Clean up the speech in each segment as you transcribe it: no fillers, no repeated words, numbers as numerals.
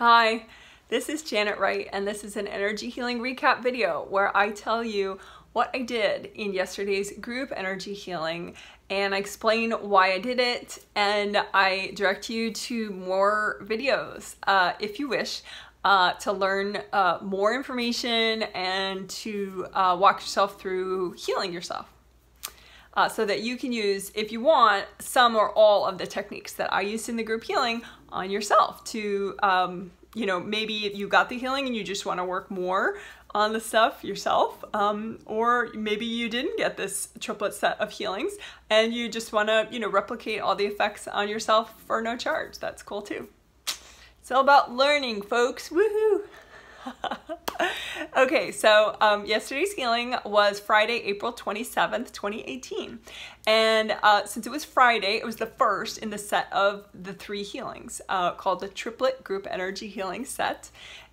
Hi, this is Janet Wright, and this is an energy healing recap video where I tell you what I did in yesterday's group energy healing, and I explain why I did it, and I direct you to more videos if you wish to learn more information and to walk yourself through healing yourself. So that you can use, if you want, some or all of the techniques that I used in the group healing on yourself to, you know, maybe you got the healing and you just want to work more on the stuff yourself, or maybe you didn't get this triplet set of healings and you just want to, you know, replicate all the effects on yourself for no charge. That's cool too. It's all about learning, folks. Woohoo! Okay, so yesterday's healing was Friday, April 27th, 2018. And since it was Friday, it was the first in the set of the 3 healings called the Triplet Group Energy Healing Set.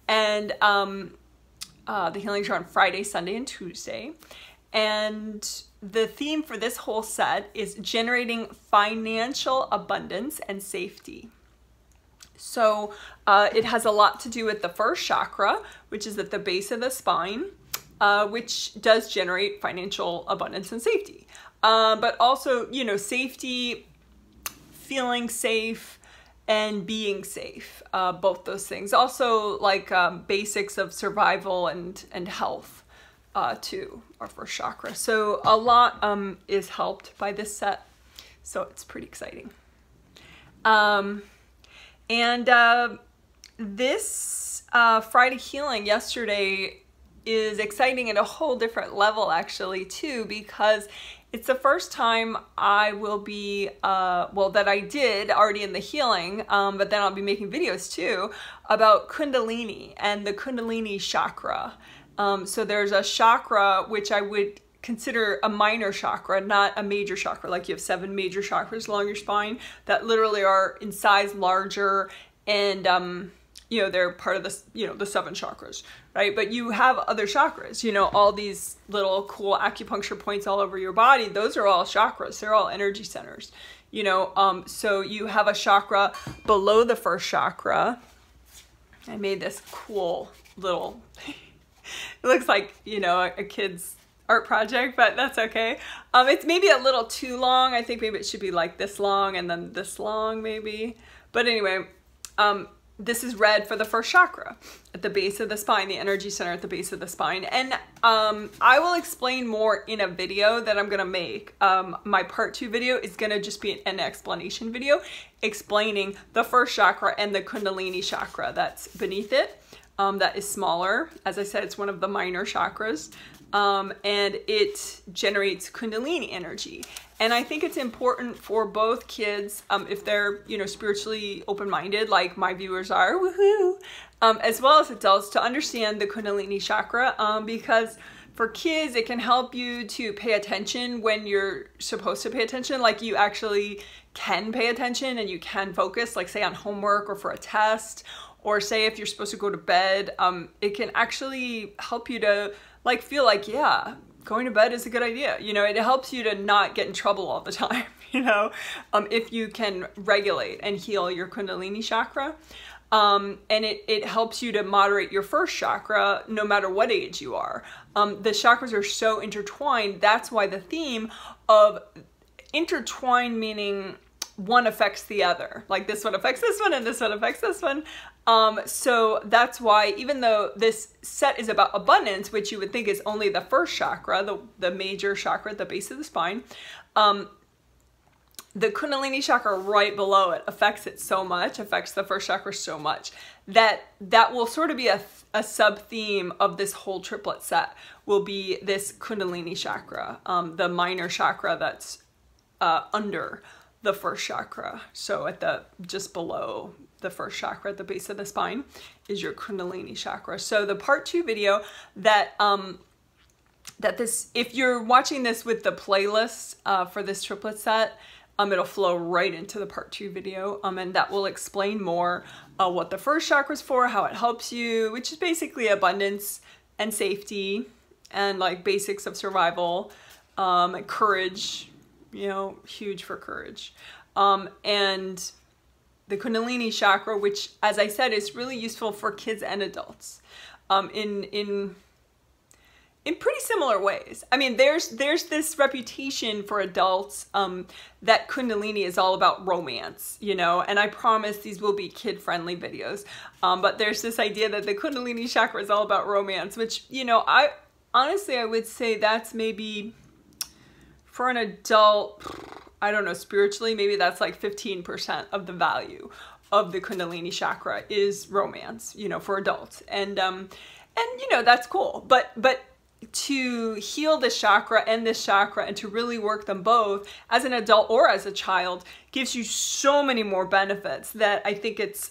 And the healings are on Friday, Sunday, and Tuesday. And the theme for this whole set is generating financial abundance and safety. So it has a lot to do with the first chakra, which is at the base of the spine, which does generate financial abundance and safety. But also, you know, safety, feeling safe, and being safe, both those things. Also, like basics of survival and health, too, our first chakra. So a lot is helped by this set, so it's pretty exciting. And this Friday healing yesterday is exciting at a whole different level actually too, because it's the first time I will be, well, that I did already in the healing, but then I'll be making videos too about Kundalini and the Kundalini chakra. So there's a chakra which I would consider a minor chakra, not a major chakra. Like you have 7 major chakras along your spine that literally are in size larger, and you know, they're part of the, you know, the 7 chakras, right? But you have other chakras, you know, all these little cool acupuncture points all over your body. Those are all chakras. They're all energy centers, you know. So you have a chakra below the first chakra. I made this cool little, it looks like, you know, a kid's art project, but that's okay. It's maybe a little too long. I think maybe it should be like this long and then this long maybe. But anyway, this is red for the first chakra at the base of the spine, the energy center at the base of the spine. And I will explain more in a video that I'm gonna make. My part 2 video is gonna just be an explanation video explaining the first chakra and the Kundalini chakra that's beneath it. That is smaller. As I said, it's one of the minor chakras. And it generates Kundalini energy. And I think it's important for both kids, if they're, you know, spiritually open-minded, like my viewers are, woohoo, as well as adults, to understand the Kundalini chakra, because for kids, it can help you to pay attention when you're supposed to pay attention, like you actually can pay attention and you can focus, like say on homework or for a test, or say if you're supposed to go to bed, it can actually help you to like feel like, yeah, going to bed is a good idea. You know, it helps you to not get in trouble all the time, you know, if you can regulate and heal your Kundalini chakra. And it helps you to moderate your first chakra no matter what age you are. The chakras are so intertwined. That's why the theme of intertwined, meaning one affects the other. Like this one affects this one and this one affects this one. So that's why, even though this set is about abundance, which you would think is only the first chakra, the major chakra at the base of the spine, the Kundalini chakra right below it affects it so much, affects the first chakra so much, that will sort of be a sub-theme of this whole triplet set, will be this Kundalini chakra, the minor chakra that's under the first chakra. So at the, just below the first chakra at the base of the spine is your Kundalini chakra. So the part 2 video that, if you're watching this with the playlist for this triplet set, it'll flow right into the part 2 video, and that will explain more what the first chakra is for, how it helps you, which is basically abundance and safety and like basics of survival, courage, you know, huge for courage, and the Kundalini chakra, which, as I said, is really useful for kids and adults, in pretty similar ways. I mean, there's this reputation for adults that Kundalini is all about romance, you know, and I promise these will be kid-friendly videos. But there's this idea that the Kundalini chakra is all about romance, which, you know, I would say that's maybe for an adult, I don't know, spiritually, maybe that's like 15% of the value of the Kundalini chakra is romance, you know, for adults. And you know, that's cool. But to heal this chakra and this chakra and to really work them both as an adult or as a child gives you so many more benefits that I think it's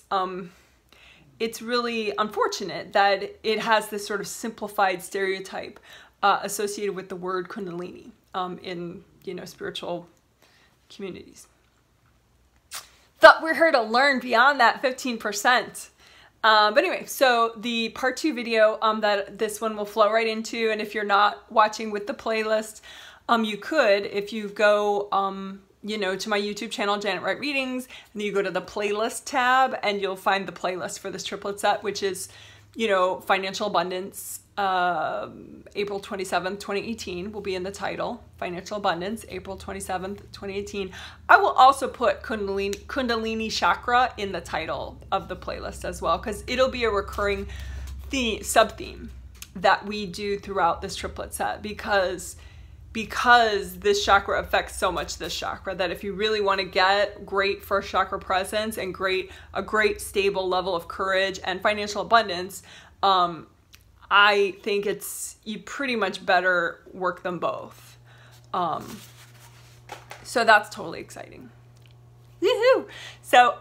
really unfortunate that it has this sort of simplified stereotype associated with the word Kundalini in, you know, spiritual communities. Thought we're here to learn beyond that 15%. But anyway, so the part 2 video that this one will flow right into, and if you're not watching with the playlist, you could, if you go, you know, to my YouTube channel, Janet Wright Readings, and you go to the playlist tab, and you'll find the playlist for this triplet set, which is, you know, Financial Abundance, April 27th, 2018 will be in the title. Financial Abundance, April 27th, 2018. I will also put Kundalini Chakra in the title of the playlist as well, because it'll be a recurring sub-theme that we do throughout this triplet set, because this chakra affects so much this chakra that if you really want to get great first chakra presence and a great stable level of courage and financial abundance, I think you pretty much better work them both. So that's totally exciting. Woohoo! So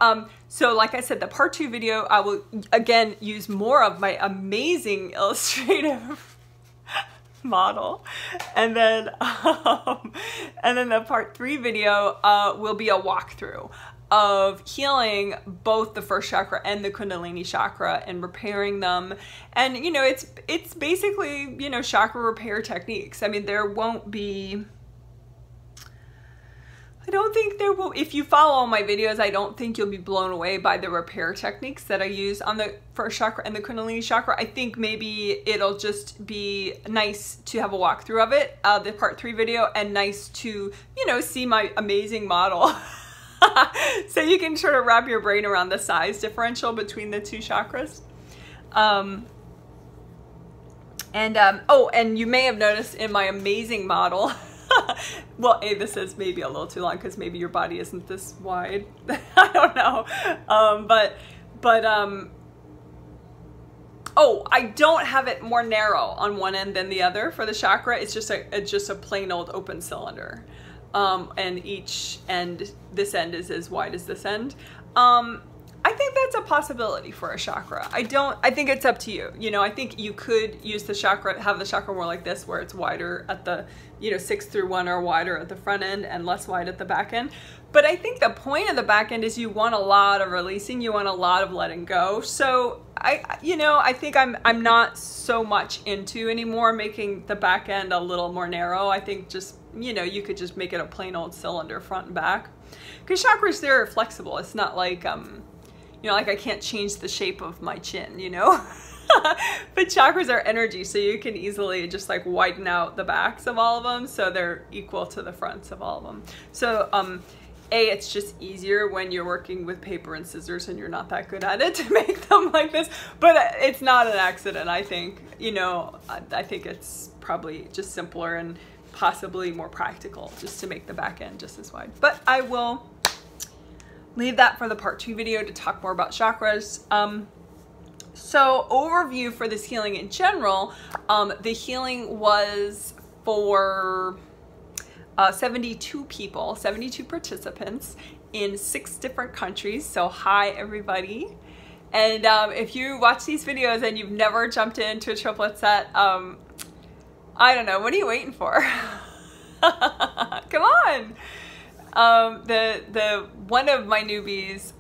like I said, the part 2 video, I will again use more of my amazing illustrative model, and then the part 3 video will be a walkthrough of healing both the first chakra and the Kundalini chakra and repairing them. And, you know, it's basically, you know, chakra repair techniques. I mean, there won't be, I don't think there will, if you follow all my videos, I don't think you'll be blown away by the repair techniques that I use on the first chakra and the Kundalini chakra. I think maybe it'll just be nice to have a walkthrough of it, the part 3 video, and nice to, you know, see my amazing model. So you can sort of wrap your brain around the size differential between the 2 chakras. And you may have noticed in my amazing model, well, this is maybe a little too long because maybe your body isn't this wide. I don't know. I don't have it more narrow on one end than the other for the chakra. It's just a plain old open cylinder. And each end, this end is as wide as this end. I think that's a possibility for a chakra. I think it's up to you. You know, I think you could use the chakra, have the chakra more like this, where it's wider at the, you know, 6 through 1 are wider at the front end and less wide at the back end. But I think the point of the back end is you want a lot of releasing, you want a lot of letting go. So I think I'm not so much into anymore making the back end a little more narrow. I think just, you know, you could just make it a plain old cylinder front and back. Because chakras, they're flexible. It's not like, you know, like I can't change the shape of my chin, you know? But chakras are energy, so you can easily just like widen out the backs of all of them so they're equal to the fronts of all of them. So, it's just easier when you're working with paper and scissors and you're not that good at it to make them like this. But it's not an accident, I think. You know, I think it's probably just simpler and possibly more practical just to make the back end just as wide. But I will leave that for the part 2 video to talk more about chakras. So overview for this healing in general, the healing was for 72 people, 72 participants in 6 different countries. So hi everybody. And if you watch these videos and you've never jumped into a triplet set, I don't know, what are you waiting for? Come on. The one of my newbies,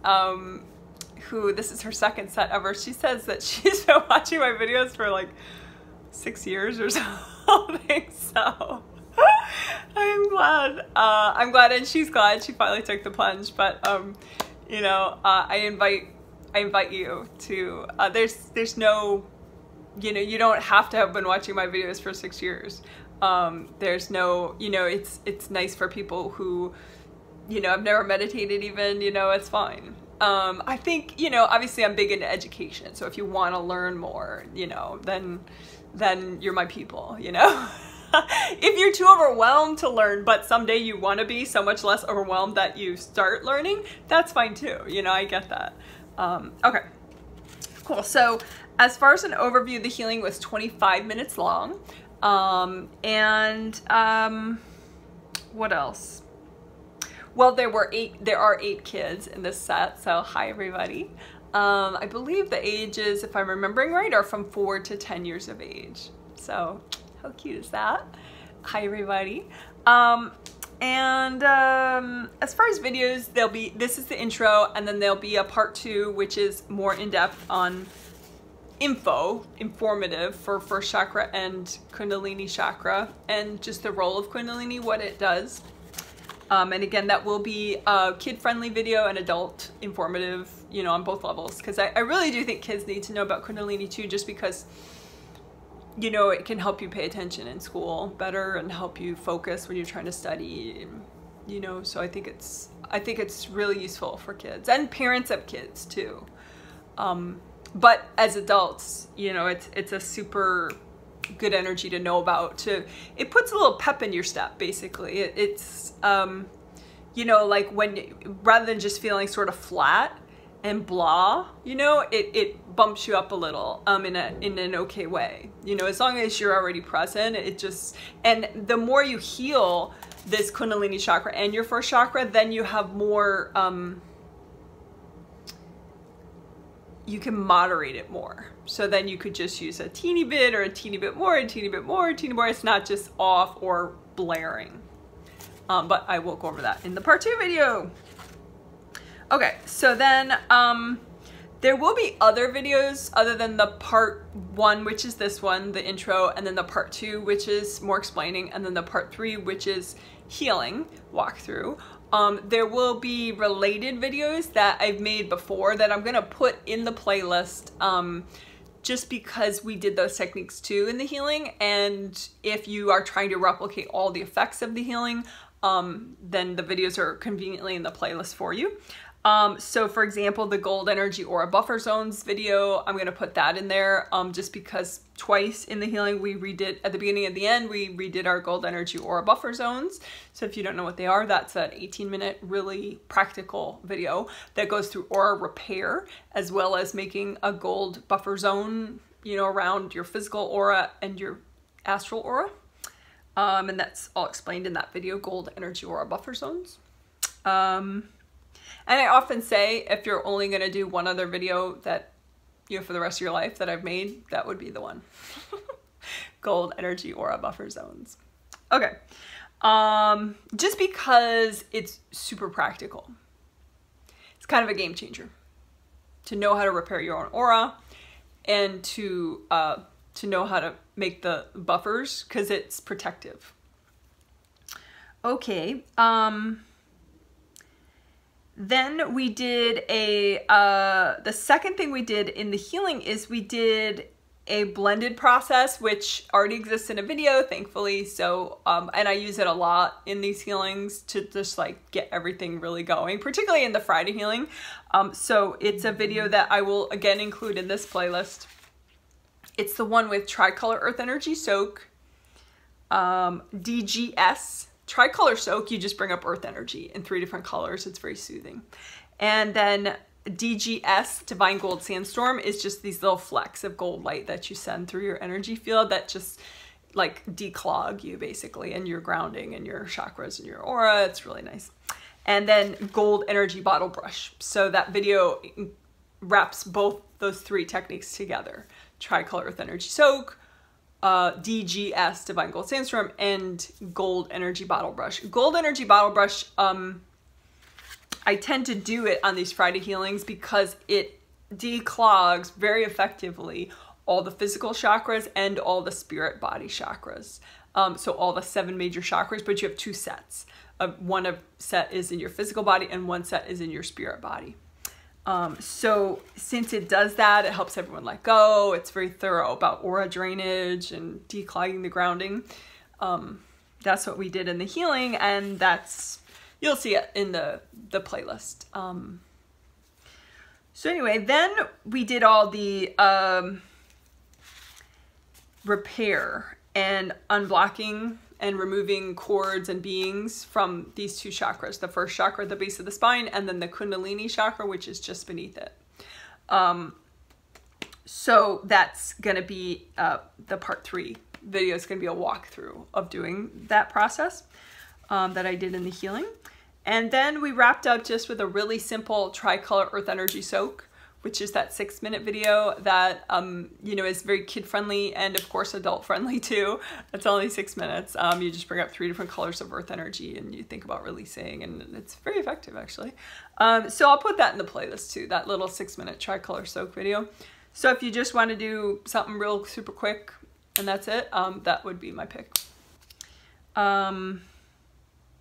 who this is her 2nd set ever, she says that she's been watching my videos for like 6 years or something. So I'm glad, and she's glad she finally took the plunge. But You know, I invite you to, there's no, you know, you don't have to have been watching my videos for 6 years. There's no, you know, it's nice for people who, you know, I've never meditated even, you know, it's fine. I think, you know, obviously I'm big into education. So if you want to learn more, you know, then you're my people, you know. If you're too overwhelmed to learn, but someday you want to be so much less overwhelmed that you start learning, that's fine too. You know, I get that. Okay, cool. So as far as an overview, the healing was 25 minutes long. What else? Well, there are 8 kids in this set. So hi, everybody. I believe the ages, if I'm remembering right, are from 4 to 10 years of age. So how cute is that? Hi, everybody. As far as videos, this is the intro, and then there'll be a part 2, which is more in-depth on informative for first chakra and Kundalini chakra, and just the role of Kundalini, what it does. And again, that will be a kid-friendly video and adult informative, you know, on both levels. Because I really do think kids need to know about Kundalini too, just because, you know, it can help you pay attention in school better and help you focus when you're trying to study, you know. So I think it's really useful for kids and parents of kids too. But as adults, you know, it's a super good energy to know about. It puts a little pep in your step, basically. It's you know, like rather than just feeling sort of flat and blah, you know, it bumps you up a little in an okay way. You know, as long as you're already present, and the more you heal this Kundalini chakra and your first chakra, then you have more, you can moderate it more. So then you could just use a teeny bit or a teeny bit more, a teeny bit more, a teeny more. It's not just off or blaring. But I will go over that in the part 2 video. Okay, so then there will be other videos other than the part 1, which is this one, the intro, and then the part 2, which is more explaining, and then the part 3, which is healing, walkthrough. There will be related videos that I've made before that I'm gonna put in the playlist, just because we did those techniques too in the healing. And if you are trying to replicate all the effects of the healing, then the videos are conveniently in the playlist for you. So for example, the gold energy aura buffer zones video, I'm going to put that in there, just because twice in the healing we redid, at the beginning and the end, we redid our gold energy aura buffer zones. So if you don't know what they are, that's an 18-minute really practical video that goes through aura repair, as well as making a gold buffer zone, you know, around your physical aura and your astral aura. And that's all explained in that video, gold energy aura buffer zones. And I often say, if you're only going to do one other video that, you know, for the rest of your life that I've made, that would be the one. Gold energy aura buffer zones. Okay. Just because it's super practical. It's kind of a game changer to know how to repair your own aura and to know how to make the buffers, because it's protective. Okay. Then we did the second thing we did in the healing is we did a blended process, which already exists in a video, thankfully. So, and I use it a lot in these healings to just like get everything really going, particularly in the Friday healing. So it's a video that I will again include in this playlist. It's the one with tricolor earth energy soak, DGS. Tricolor soak, you just bring up earth energy in 3 different colors. It's very soothing. And then DGS, divine gold sandstorm, is just these little flecks of gold light that you send through your energy field that just like declog you basically, and your grounding and your chakras and your aura. It's really nice. And then gold energy bottle brush. So that video wraps both those 3 techniques together. Tricolor earth energy soak, DGS, divine gold sandstorm, and gold energy bottle brush. Gold energy bottle brush, I tend to do it on these Friday healings because it declogs very effectively all the physical chakras and all the spirit body chakras. So all the 7 major chakras, but you have 2 sets One set is in your physical body and one set is in your spirit body. So since it does that, it helps everyone let go. It's very thorough about aura drainage and declogging the grounding. That's what we did in the healing, and you'll see it in the playlist. So anyway, then we did all the repair and unblocking and removing cords and beings from these two chakras. The first chakra at the base of the spine, and then the Kundalini chakra, which is just beneath it. So that's going to be the part 3 video. Is going to be a walkthrough of doing that process that I did in the healing. And then we wrapped up just with a really simple tricolor earth energy soak, which is that 6-minute video that, you know, is very kid-friendly and of course adult-friendly too. It's only 6 minutes. You just bring up 3 different colors of earth energy and you think about releasing, and it's very effective actually. So I'll put that in the playlist too, that little 6-minute tricolor soak video. So if you just want to do something real super quick and that's it, that would be my pick.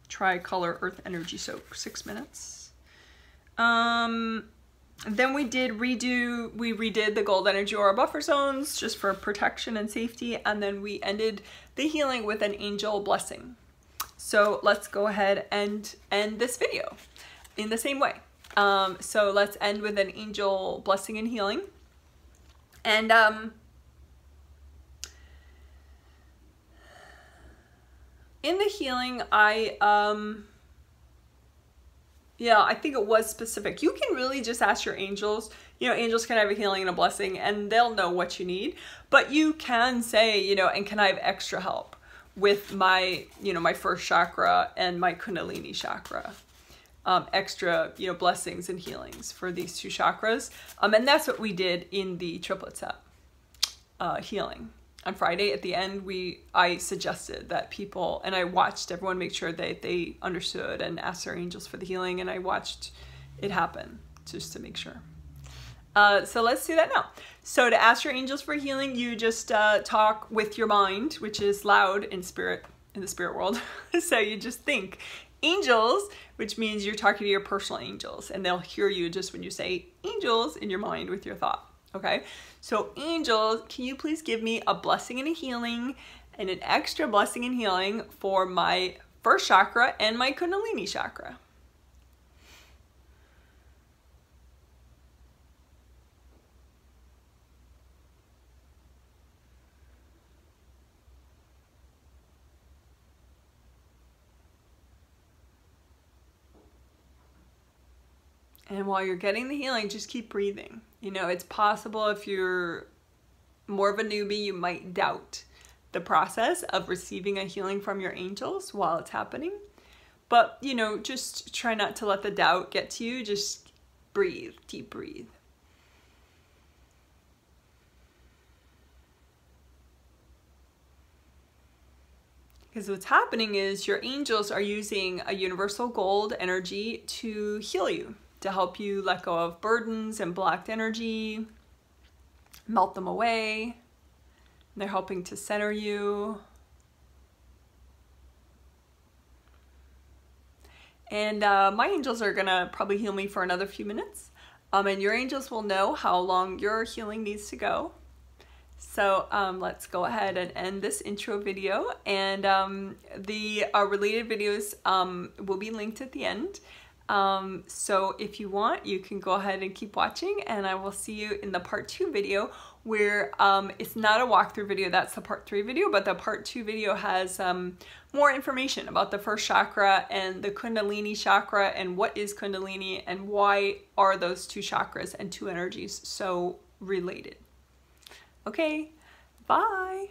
Tricolor earth energy soak, 6 minutes. Then we redid the gold energy aura buffer zones just for protection and safety, and then we ended the healing with an angel blessing. So let's go ahead and end this video in the same way. So let's end with an angel blessing and healing. And in the healing, yeah, I think it was specific. You can really just ask your angels. You know, angels can have a healing and a blessing and they'll know what you need. But you can say, you know, and can I have extra help with my, you know, my first chakra and my Kundalini chakra? Extra, you know, blessings and healings for these 2 chakras. And that's what we did in the triplet set healing. On Friday at the end, I suggested that people, and I watched everyone make sure that they understood and asked their angels for the healing, and I watched it happen just to make sure. So let's do that now. So to ask your angels for healing, you just talk with your mind, which is loud in the spirit world. So you just think angels, which means you're talking to your personal angels, and they'll hear you just when you say angels in your mind with your thought. Okay, so angels, can you please give me a blessing and a healing and an extra blessing and healing for my first chakra and my Kundalini chakra? And while you're getting the healing, just keep breathing. You know, it's possible if you're more of a newbie, you might doubt the process of receiving a healing from your angels while it's happening. But, you know, just try not to let the doubt get to you. Just breathe, deep breathe. Because what's happening is your angels are using a universal gold energy to heal you, to help you let go of burdens and blocked energy, melt them away. They're helping to center you. And my angels are gonna probably heal me for another few minutes. And your angels will know how long your healing needs to go. So let's go ahead and end this intro video. And the related videos will be linked at the end. So if you want, you can go ahead and keep watching, and I will see you in the part 2 video where it's not a walkthrough video. That's the part 3 video, but the part 2 video has more information about the first chakra and the Kundalini chakra and what is Kundalini and why are those 2 chakras and 2 energies so related. Okay, bye.